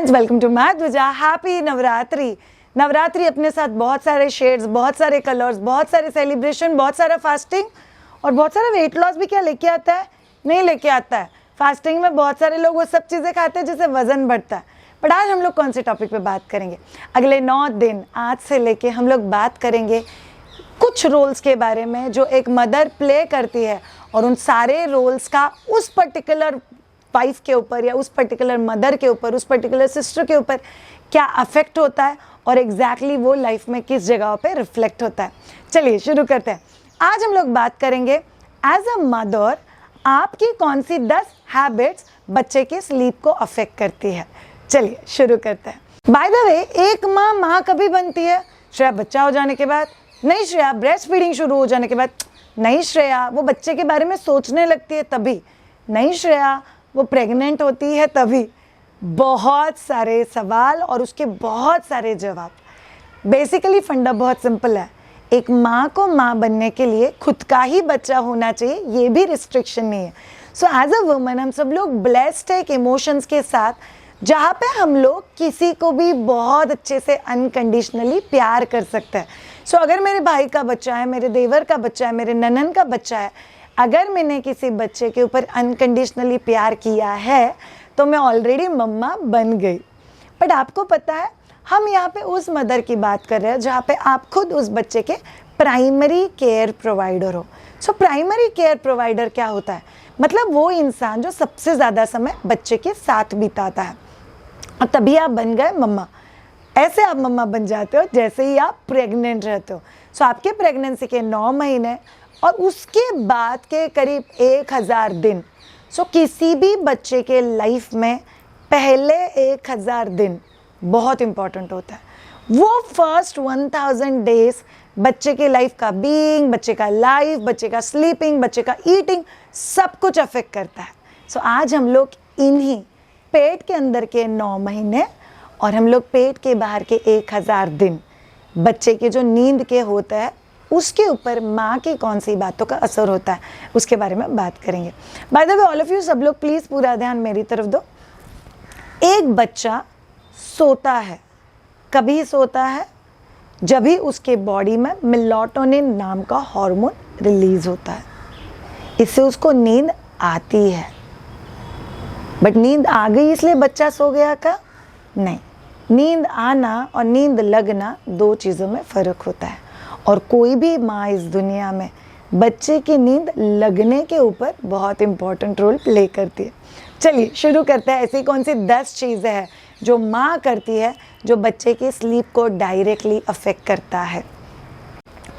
Friends, welcome to my ध्वजा। Happy Navratri. Navratri अपने साथ बहुत सारे शेड्स, बहुत सारे कलर्स, बहुत सारे सेलिब्रेशन, बहुत सारा फास्टिंग और बहुत सारा वेट लॉस भी क्या लेके आता है? नहीं लेके आता है। फास्टिंग में बहुत सारे लोग वो सब चीज़ें खाते हैं जिससे वजन बढ़ता है। बट आज हम लोग कौन से टॉपिक पे बात करेंगे? अगले 9 दिन आज से लेके हम लोग बात करेंगे कुछ रोल्स के बारे में जो एक मदर प्ले करती है और उन सारे रोल्स का उस पर्टिकुलर वाइफ के ऊपर या उस पर्टिकुलर मदर के ऊपर, उस पर्टिकुलर सिस्टर के ऊपर क्या अफेक्ट होता है और एग्जैक्टली वो लाइफ में किस जगह पे रिफ्लेक्ट होता है। चलिए शुरू करते हैं। आज हम लोग बात करेंगे एज अ मदर आपकी कौन सी 10 हैबिट्स बच्चे के स्लीप को अफेक्ट करती है। चलिए शुरू करते हैं। बाय द वे, एक माँ कभी बनती है? श्रेया बच्चा हो जाने के बाद नहीं, श्रेया ब्रेस्ट फीडिंग शुरू हो जाने के बाद नहीं, श्रेया वो बच्चे के बारे में सोचने लगती है तभी नहीं, श्रेया वो प्रेग्नेंट होती है तभी। बहुत सारे सवाल और उसके बहुत सारे जवाब। बेसिकली फंडा बहुत सिंपल है। एक माँ को माँ बनने के लिए खुद का ही बच्चा होना चाहिए, ये भी रिस्ट्रिक्शन नहीं है। सो एज अ वुमन हम सब लोग ब्लेस्ड है एक इमोशंस के साथ, जहाँ पे हम लोग किसी को भी बहुत अच्छे से अनकंडीशनली प्यार कर सकते हैं। सो अगर मेरे भाई का बच्चा है, मेरे देवर का बच्चा है, मेरे ननन का बच्चा है, अगर मैंने किसी बच्चे के ऊपर अनकंडीशनली प्यार किया है तो मैं ऑलरेडी मम्मा बन गई। बट आपको पता है, हम यहाँ पे उस मदर की बात कर रहे हैं जहाँ पे आप खुद उस बच्चे के प्राइमरी केयर प्रोवाइडर हो। सो प्राइमरी केयर प्रोवाइडर क्या होता है? मतलब वो इंसान जो सबसे ज़्यादा समय बच्चे के साथ बिताता है। और तभी आप बन गए मम्मा। ऐसे आप मम्मा बन जाते हो जैसे ही आप प्रेग्नेंट रहते हो। सो आपके प्रेगनेंसी के 9 महीने और उसके बाद के करीब 1000 दिन। सो किसी भी बच्चे के लाइफ में पहले 1000 दिन बहुत इंपॉर्टेंट होता है। वो फर्स्ट 1000 डेज बच्चे के लाइफ का बीइंग, बच्चे का लाइफ, बच्चे का स्लीपिंग, बच्चे का ईटिंग, सब कुछ अफेक्ट करता है। सो आज हम लोग इन्हीं पेट के अंदर के 9 महीने और हम लोग पेट के बाहर के 1000 दिन बच्चे के जो नींद के होता है उसके ऊपर माँ की कौन सी बातों का असर होता है उसके बारे में बात करेंगे। By the way all of you, सब लोग प्लीज़ पूरा ध्यान मेरी तरफ दो। एक बच्चा सोता है, कभी सोता है जब भी उसके बॉडी में मेलाटोनिन नाम का हार्मोन रिलीज होता है। इससे उसको नींद आती है। बट नींद आ गई इसलिए बच्चा सो गया का? नहीं। नींद आना और नींद लगना 2 चीज़ों में फ़र्क होता है और कोई भी माँ इस दुनिया में बच्चे की नींद लगने के ऊपर बहुत इंपॉर्टेंट रोल प्ले करती है। चलिए शुरू करते हैं। ऐसी कौन सी 10 चीज़ें हैं जो माँ करती है जो बच्चे की स्लीप को डायरेक्टली अफेक्ट करता है।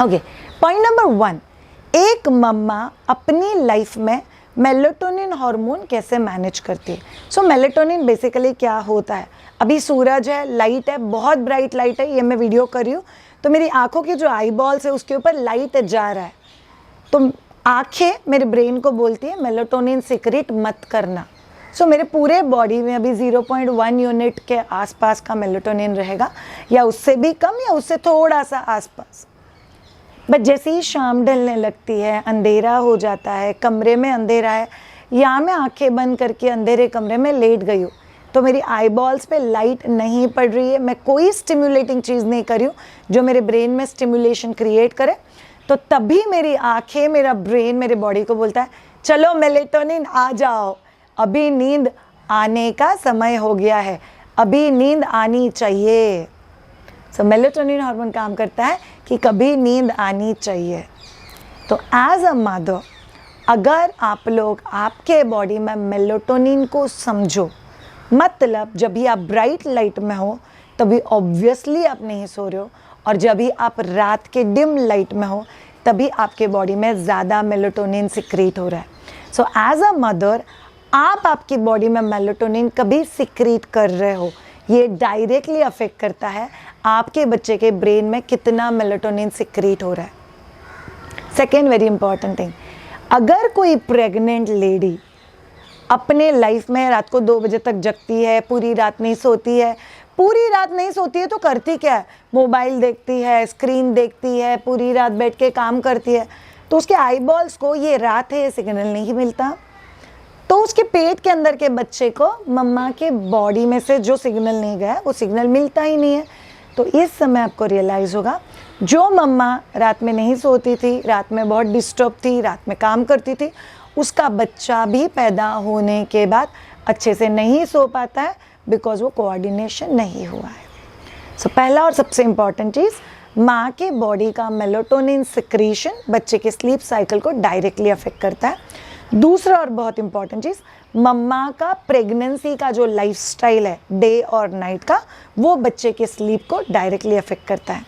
ओके, पॉइंट नंबर 1, एक मम्मा अपनी लाइफ में मेलाटोनिन हार्मोन कैसे मैनेज करती है। सो मेलाटोनिन बेसिकली क्या होता है? अभी सूरज है, लाइट है, बहुत ब्राइट लाइट है, ये मैं वीडियो कर रही हूँ तो मेरी आँखों की जो आई बॉल्स है उसके ऊपर लाइट जा रहा है, तो आँखें मेरे ब्रेन को बोलती है मेलाटोनिन सिक्रेट मत करना। सो मेरे पूरे बॉडी में अभी 0.1 यूनिट के आसपास का मेलाटोनिन रहेगा, या उससे भी कम या उससे थोड़ा सा आसपास। बट जैसे ही शाम ढलने लगती है, अंधेरा हो जाता है, कमरे में अंधेरा है, या मैं आंखें बंद करके अंधेरे कमरे में लेट गई हूँ तो मेरी आई बॉल्स पे लाइट नहीं पड़ रही है, मैं कोई स्टिमुलेटिंग चीज़ नहीं कर रही हूँ जो मेरे ब्रेन में स्टिमुलेशन क्रिएट करे, तो तभी मेरी आंखें, मेरा ब्रेन मेरे बॉडी को बोलता है चलो मेलाटोनिन आ जाओ, अभी नींद आने का समय हो गया है, अभी नींद आनी चाहिए। सो मेलाटोनिन हार्मोन काम करता है कि कभी नींद आनी चाहिए। तो एज अ मदर, अगर आप लोग आपके बॉडी में मेलाटोनिन को समझो, मतलब जब भी आप ब्राइट लाइट में हो तभी ऑब्वियसली आप नहीं सो रहे हो, और जब भी आप रात के डिम लाइट में हो तभी आपके बॉडी में ज़्यादा मेलाटोनिन सिक्रीट हो रहा है। सो एज अ मदर, आप आपकी बॉडी में मेलाटोनिन कभी सिक्रीट कर रहे हो, ये डायरेक्टली अफेक्ट करता है आपके बच्चे के ब्रेन में कितना मेलाटोनिन सिक्रीट हो रहा है। सेकेंड वेरी इंपॉर्टेंट थिंग, अगर कोई प्रेग्नेंट लेडी अपने लाइफ में रात को 2 बजे तक जगती है, पूरी रात नहीं सोती है, पूरी रात नहीं सोती है तो करती क्या है? मोबाइल देखती है, स्क्रीन देखती है, पूरी रात बैठ के काम करती है, तो उसके आई बॉल्स को ये रात है ये सिग्नल नहीं मिलता। तो उसके पेट के अंदर के बच्चे को मम्मा के बॉडी में से जो सिग्नल नहीं गया वो सिग्नल मिलता ही नहीं है। तो इस समय आपको रियलाइज़ होगा जो मम्मा रात में नहीं सोती थी, रात में बहुत डिस्टर्ब थी, रात में काम करती थी, उसका बच्चा भी पैदा होने के बाद अच्छे से नहीं सो पाता है बिकॉज वो कोऑर्डिनेशन नहीं हुआ है। सो पहला और सबसे इम्पॉर्टेंट चीज़, माँ के बॉडी का मेलाटोनिन सिक्रीशन बच्चे के स्लीप साइकिल को डायरेक्टली अफेक्ट करता है। दूसरा और बहुत इंपॉर्टेंट चीज़, मम्मा का प्रेगनेंसी का जो लाइफस्टाइल है डे और नाइट का, वो बच्चे के स्लीप को डायरेक्टली अफेक्ट करता है।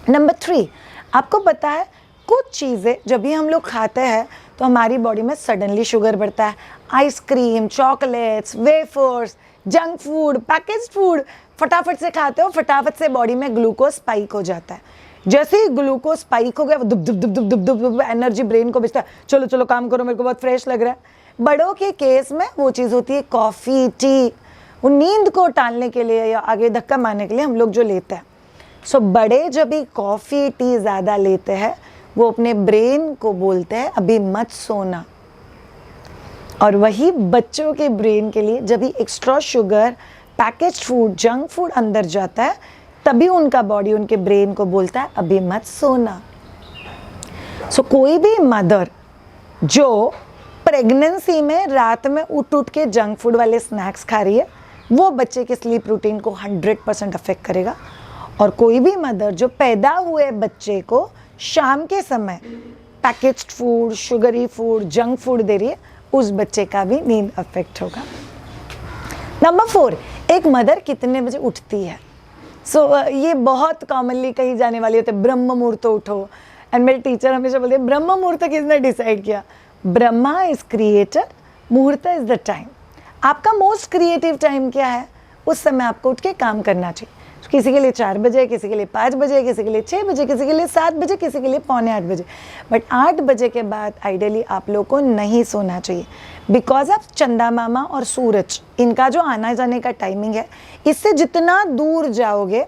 नंबर 3, आपको पता है कुछ चीज़ें जब भी हम लोग खाते हैं तो हमारी बॉडी में सडनली शुगर बढ़ता है। Ice cream, chocolates, wafers, junk food, packaged food फटाफट से खाते हो, फटाफट से बॉडी में ग्लूकोज स्पाइक हो जाता है। जैसे ही ग्लूकोज स्पाइक हो गया, वो दुब दुब दुब दुब दुब दुब दुब एनर्जी ब्रेन को भेजता है, चलो चलो काम करो, मेरे को बहुत फ्रेश लग रहा है। बड़ों के केस में वो चीज़ होती है कॉफ़ी, टी, वो नींद को टालने के लिए या आगे धक्का मारने के लिए हम लोग जो लेते हैं। सो बड़े जब भी कॉफ़ी, टी ज़्यादा लेते हैं, वो अपने ब्रेन को बोलते हैं अभी मत सोना। और वही बच्चों के ब्रेन के लिए जब भी extra sugar, packaged food, junk food अंदर जाता है, तभी उनका बॉडी उनके ब्रेन को बोलता है अभी मत सोना। सो कोई भी मदर जो प्रेगनेंसी में रात में उठ के जंक फूड वाले स्नैक्स खा रही है, वो बच्चे के स्लीप रूटीन को 100% अफेक्ट करेगा। और कोई भी मदर जो पैदा हुए बच्चे को शाम के समय packaged food, sugary food, junk food दे रही है, उस बच्चे का भी नींद अफेक्ट होगा। नंबर 4, एक मदर कितने बजे उठती है? ये बहुत कॉमनली कही जाने वाली होती है, ब्रह्म मुहूर्त उठो। एंड मेरे टीचर हमेशा बोलते हैं ब्रह्म मुहूर्त किसने डिसाइड किया? ब्रह्मा इज क्रिएटर, मुहूर्त इज द टाइम। आपका मोस्ट क्रिएटिव टाइम क्या है? उस समय आपको उठ के काम करना चाहिए। किसी के लिए 4 बजे, किसी के लिए 5 बजे, किसी के लिए 6 बजे, किसी के लिए 7 बजे, किसी के लिए पौने 8 बजे। बट 8 बजे के बाद आइडियली आप लोगों को नहीं सोना चाहिए, बिकॉज आप चंदा मामा और सूरज, इनका जो आना जाने का टाइमिंग है, इससे जितना दूर जाओगे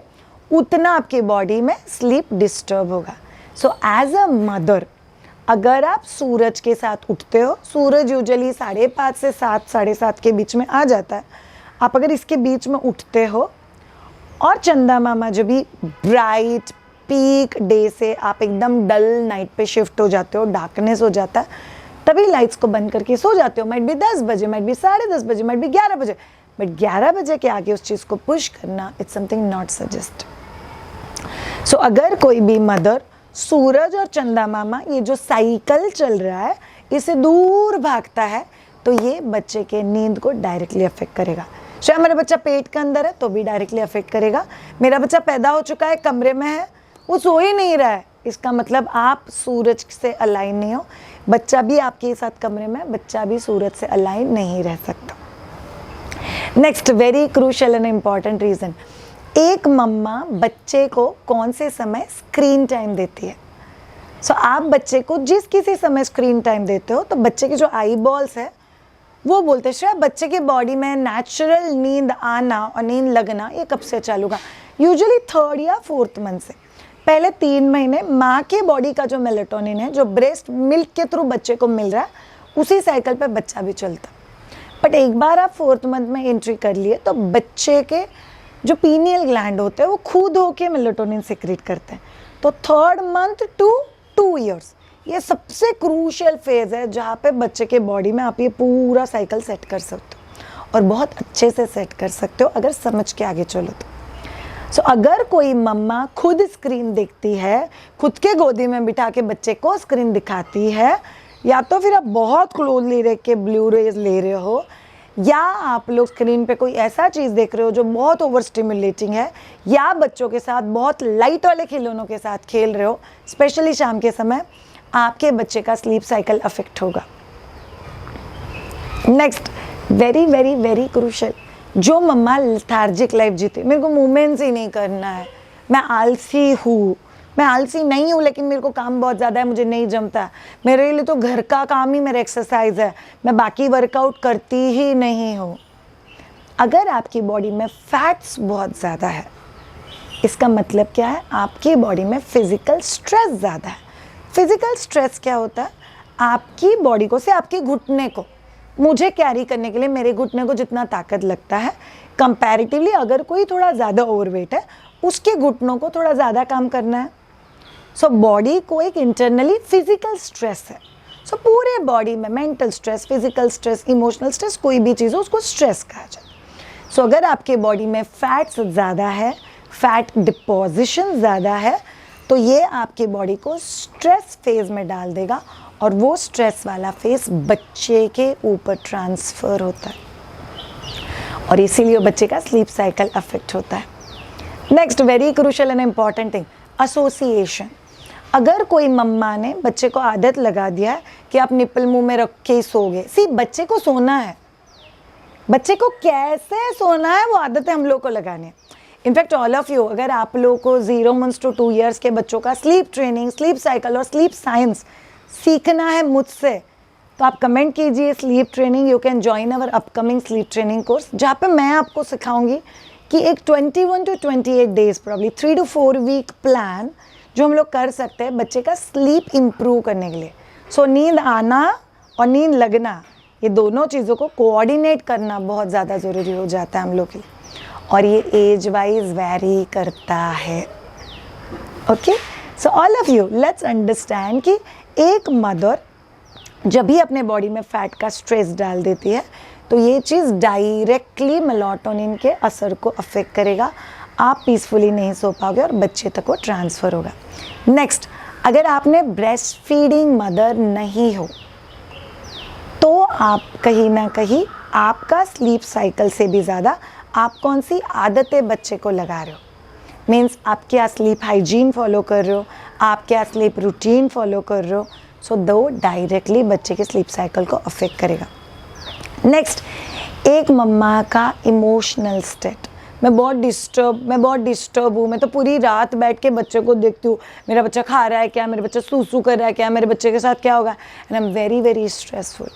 उतना आपकी बॉडी में स्लीप डिस्टर्ब होगा। सो एज अ मदर, अगर आप सूरज के साथ उठते हो, सूरज यूजुअली 5:30 से 7, 7:30 के बीच में आ जाता है, आप अगर इसके बीच में उठते हो और चंदा मामा जब भी ब्राइट पीक डे से आप एकदम डल नाइट पे शिफ्ट हो जाते हो, डार्कनेस हो जाता है, तभी लाइट्स को बंद करके सो जाते हो। माइट भी 10 बजे, माइट भी 10:30 बजे, माइट भी 11 बजे, बट 11 बजे के आगे उस चीज़ को पुश करना इट्स समथिंग नॉट सजेस्ट। सो अगर कोई भी मदर सूरज और चंदा मामा ये जो साइकिल चल रहा है इससे दूर भागता है, तो ये बच्चे के नींद को डायरेक्टली अफेक्ट करेगा। शायद मेरा बच्चा पेट के अंदर है तो भी डायरेक्टली अफेक्ट करेगा। मेरा बच्चा पैदा हो चुका है, कमरे में है, वो सो ही नहीं रहा है, इसका मतलब आप सूरज से अलाइन नहीं हो। बच्चा भी आपके साथ कमरे में, बच्चा भी सूरज से अलाइन नहीं रह सकता। Next very crucial and important reason, एक मम्मा बच्चे को कौन से समय स्क्रीन टाइम देती है। सो आप बच्चे को जिस किसी समय स्क्रीन टाइम देते हो तो बच्चे के जो आई बॉल्स है वो बोलते हैं शायद बच्चे के बॉडी में नेचुरल नींद आना और नींद लगना ये कब से चालू होगा? यूजुअली 3rd या 4th मंथ से। पहले 3 महीने माँ के बॉडी का जो मेलेटोनिन है, जो ब्रेस्ट मिल्क के थ्रू बच्चे को मिल रहा है, उसी साइकिल पे बच्चा भी चलता। बट एक बार आप 4th मंथ में एंट्री कर लिए तो बच्चे के जो पीनियल ग्लैंड होते हैं वो खुद होके मेलेटोनिन सिक्रीट करते हैं। तो 3rd मंथ टू 2 इयर्स ये सबसे क्रूशियल फेज़ है जहाँ पे बच्चे के बॉडी में आप ये पूरा साइकिल सेट कर सकते हो और बहुत अच्छे से सेट कर सकते हो अगर समझ के आगे चलो तो। सो अगर कोई मम्मा खुद स्क्रीन देखती है, खुद के गोदी में बिठा के बच्चे को स्क्रीन दिखाती है, या तो फिर आप बहुत क्लोजली रख के ब्लू रेज ले रहे हो, या आप लोग स्क्रीन पे कोई ऐसा चीज़ देख रहे हो जो बहुत ओवर स्टिमुलेटिंग है, या बच्चों के साथ बहुत लाइट वाले खिलौनों के साथ खेल रहे हो, स्पेशली शाम के समय, आपके बच्चे का स्लीप साइकिल अफेक्ट होगा। Next very very very crucial, जो मम्मा लेथार्जिक लाइफ जीती, मेरे को मूवमेंट्स ही नहीं करना है, मैं आलसी हूँ, मैं आलसी नहीं हूँ लेकिन मेरे को काम बहुत ज़्यादा है, मुझे नहीं जमता, मेरे लिए तो घर का काम ही मेरा एक्सरसाइज है, मैं बाकी वर्कआउट करती ही नहीं हूँ। अगर आपकी बॉडी में फैट्स बहुत ज़्यादा है, इसका मतलब क्या है? आपकी बॉडी में फिजिकल स्ट्रेस ज़्यादा है। फिजिकल स्ट्रेस क्या होता है? आपकी बॉडी को से आपके घुटने को मुझे कैरी करने के लिए मेरे घुटने को जितना ताकत लगता है, कंपैरेटिवली अगर कोई थोड़ा ज़्यादा ओवरवेट है उसके घुटनों को थोड़ा ज़्यादा काम करना है। सो बॉडी को एक इंटरनली फिजिकल स्ट्रेस है। सो पूरे बॉडी में mental stress, physical stress, emotional stress, कोई भी चीज़ हो उसको स्ट्रेस कहा जाता है। सो अगर आपके बॉडी में फैट्स ज़्यादा है, फैट डिपोजिशन ज़्यादा है, तो ये आपकी बॉडी को स्ट्रेस फेज में डाल देगा और वो स्ट्रेस वाला फेज बच्चे के ऊपर ट्रांसफ़र होता है और इसीलिए बच्चे का स्लीप साइकिल अफेक्ट होता है। Next very crucial and important thing, association. अगर कोई मम्मा ने बच्चे को आदत लगा दिया है कि आप निप्पल मुंह में रख के ही सोगे, सी बच्चे को सोना है, बच्चे को कैसे सोना है वो आदतें हम लोग को लगानी है। इनफैक्ट ऑल ऑफ यू, अगर आप लोग को 0 months to 2 years के बच्चों का स्लीप ट्रेनिंग, स्लीप साइकिल और स्लीप साइंस सीखना है मुझसे, तो आप कमेंट कीजिए sleep training. You can join our upcoming sleep training course, जहाँ पे मैं आपको सिखाऊंगी कि एक 21 to 28 days probably 3 to 4 week plan जो हम लोग कर सकते हैं बच्चे का स्लीप इम्प्रूव करने के लिए। सो नींद आना और नींद लगना, ये दोनों चीज़ों को कोऑर्डिनेट करना बहुत ज़्यादा ज़रूरी हो जाता है हम लोग के लिए, और ये एज वाइज वेरी करता है। Okay, so all of you let's understand कि एक मदर जब भी अपने बॉडी में फैट का स्ट्रेस डाल देती है तो ये चीज़ डायरेक्टली मेलाटोनिन के असर को अफेक्ट करेगा, आप पीसफुली नहीं सो पाओगे और बच्चे तक वो ट्रांसफ़र होगा। नेक्स्ट, अगर आपने ब्रेस्ट फीडिंग मदर नहीं हो तो आप कहीं ना कहीं आपका स्लीप साइकिल से भी ज़्यादा आप कौन सी आदतें बच्चे को लगा रहे हो, मीन्स आप क्या स्लीप हाइजीन फॉलो कर रहे हो, आप क्या स्लीप रूटीन फॉलो कर रहे हो। सो दो डायरेक्टली बच्चे के स्लीप साइकिल को अफेक्ट करेगा। नेक्स्ट, एक मम्मा का इमोशनल स्टेट, मैं बहुत डिस्टर्ब हूँ, मैं तो पूरी रात बैठ के बच्चे को देखती हूँ, मेरा बच्चा खा रहा है क्या, मेरे बच्चा सूसू कर रहा है क्या, मेरे बच्चे के साथ क्या होगा, and I am very very stressful.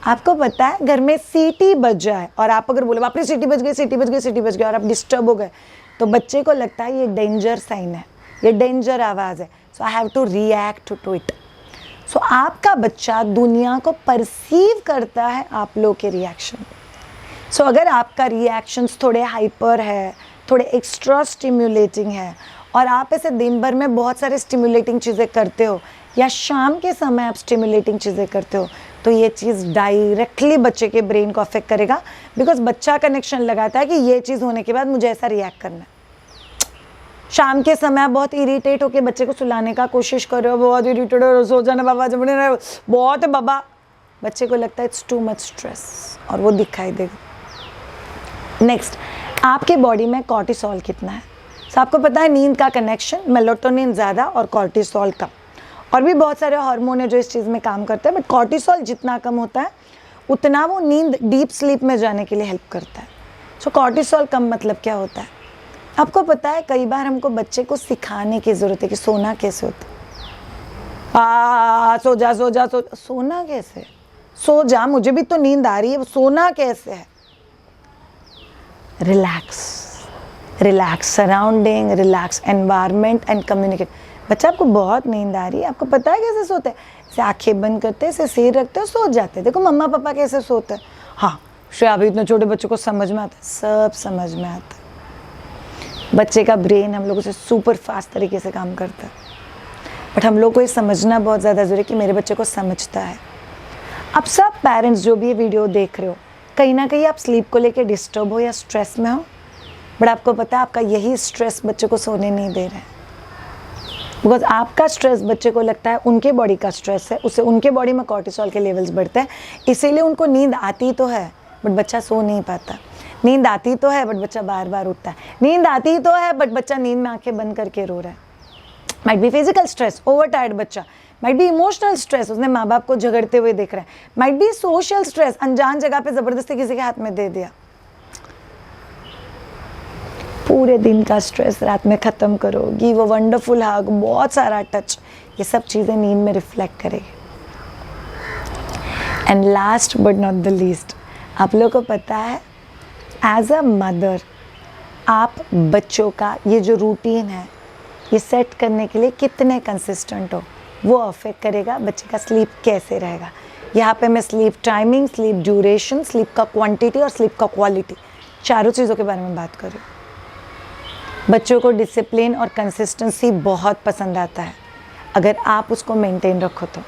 आपको पता है घर में सीटी बज जाए और आप अगर बोले बाप रे सीटी बज गई और आप डिस्टर्ब हो गए, तो बच्चे को लगता है ये डेंजर साइन है, ये डेंजर आवाज़ है, so I have to react to it. So आपका बच्चा दुनिया को परसीव करता है आप लोग के रिएक्शन। सो अगर आपका रिएक्शंस थोड़े हाइपर है, थोड़े एक्स्ट्रा स्टिम्युलेटिंग है और आप ऐसे दिन भर में बहुत सारे स्टिम्युलेटिंग चीज़ें करते हो या शाम के समय आप स्टिम्युलेटिंग चीज़ें करते हो, तो ये चीज़ डायरेक्टली बच्चे के ब्रेन को अफेक्ट करेगा, बिकॉज बच्चा कनेक्शन लगाता है कि ये चीज़ होने के बाद मुझे ऐसा रिएक्ट करना है। शाम के समय आप बहुत इरीटेट होकर बच्चे को सुलाने का कोशिश कर रहे हो, बहुत इरीटेट हो, सो जाना बाबा, जब बहुत है बाबा, बच्चे को लगता है इट्स टू मच स्ट्रेस और वो दिखाई देगा। नेक्स्ट, आपके बॉडी में कॉर्टिसोल कितना है। सो आपको पता है नींद का कनेक्शन मेलाटोनिन ज़्यादा और कॉर्टिसोल कम, और भी बहुत सारे हार्मोन है जो इस चीज़ में काम करते हैं, बट कॉर्टिसोल जितना कम होता है उतना वो नींद डीप स्लीप में जाने के लिए हेल्प करता है। सो कॉर्टिसोल कम मतलब क्या होता है, आपको पता है कई बार हमको बच्चे को सिखाने की ज़रूरत है कि सोना कैसे होता है। सो जा सो जा सो, सोना कैसे, सो जा, मुझे भी तो नींद आ रही है, सोना कैसे है। Relax surrounding, relax environment and communicate. बच्चा आपको बहुत नींद आ रही है, आपको पता है कैसे सोते हैं, ऐसे आंखें बंद करते हैं, ऐसे सिर रखते हैं, सो जाते हैं। देखो मम्मा पापा कैसे सोते हैं। हाँ श्रेया, अभी इतने छोटे बच्चों को समझ में आता है, सब समझ में आता है। बच्चे का ब्रेन हम लोगों से सुपर फास्ट तरीके से काम करता है, बट हम लोग को ये समझना बहुत ज़्यादा ज़रूरी है कि मेरे बच्चे को समझता है। अब सब पेरेंट्स जो भी ये वीडियो देख रहे हो, कहीं ना कहीं आप स्लीप को लेके डिस्टर्ब हो या स्ट्रेस में हो, बट आपको पता है आपका यही स्ट्रेस बच्चे को सोने नहीं दे रहा है, बिकॉज आपका स्ट्रेस बच्चे को लगता है उनके बॉडी का स्ट्रेस है, उससे उनके बॉडी में कॉर्टिसोल के लेवल्स बढ़ते हैं, इसीलिए उनको नींद आती तो है बट बच्चा सो नहीं पाता। नींद आती तो है बट बच्चा बार बार उठता है, नींद आती तो है बट बच्चा नींद में आंखें बंद करके रो रहा है। Might be physical stress, over tired बच्चा, माइट बी इमोशनल स्ट्रेस, उसने माँ बाप को झगड़ते हुए देख रहा है, माइट बी सोशल स्ट्रेस, अनजान जगह पे ज़बरदस्ती किसी के हाथ में दे दिया। पूरे दिन का स्ट्रेस रात में ख़त्म करो, गिव अ वंडरफुल हग, बहुत सारा टच, ये सब चीज़ें नींद में रिफ्लेक्ट करेगी। And last but not the least, आप लोगों को पता है एज अ मदर आप बच्चों का ये जो रूटीन है ये सेट करने के लिए कितने कंसिस्टेंट हो, वो अफेक्ट करेगा बच्चे का स्लीप कैसे रहेगा। यहाँ पे मैं sleep timing, sleep duration, sleep का क्वांटिटी और स्लीप का क्वालिटी, चारों चीज़ों के बारे में बात कर रही हूँ। बच्चों को डिसिप्लिन और कंसिस्टेंसी बहुत पसंद आता है अगर आप उसको मेंटेन रखो तो।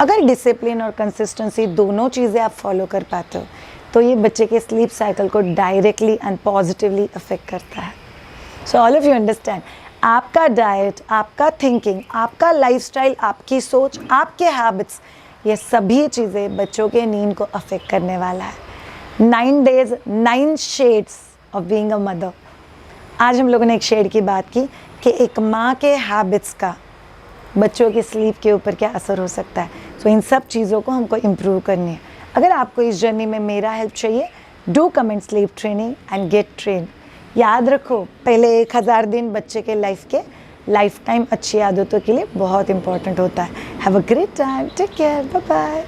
अगर डिसिप्लिन और कंसिस्टेंसी दोनों चीज़ें आप फॉलो कर पाते हो तो ये बच्चे के स्लीप साइकिल को डायरेक्टली एंड पॉजिटिवली अफेक्ट करता है। So all of you understand, आपका डाइट, आपका थिंकिंग, आपका लाइफस्टाइल, आपकी सोच, आपके हैबिट्स, ये सभी चीज़ें बच्चों के नींद को अफेक्ट करने वाला है। 9 days 9 shades of being a mother. आज हम लोगों ने एक शेड की बात की कि एक माँ के हैबिट्स का बच्चों के स्लीप के ऊपर क्या असर हो सकता है। सो इन सब चीज़ों को हमको इम्प्रूव करनी है। अगर आपको इस जर्नी में मेरा हेल्प चाहिए, do comment sleep training and gate train. याद रखो, पहले 1000 दिन बच्चे के लाइफ के लाइफ टाइम अच्छी आदतों के लिए बहुत इंपॉर्टेंट होता है। Have a great time, take care, bye bye.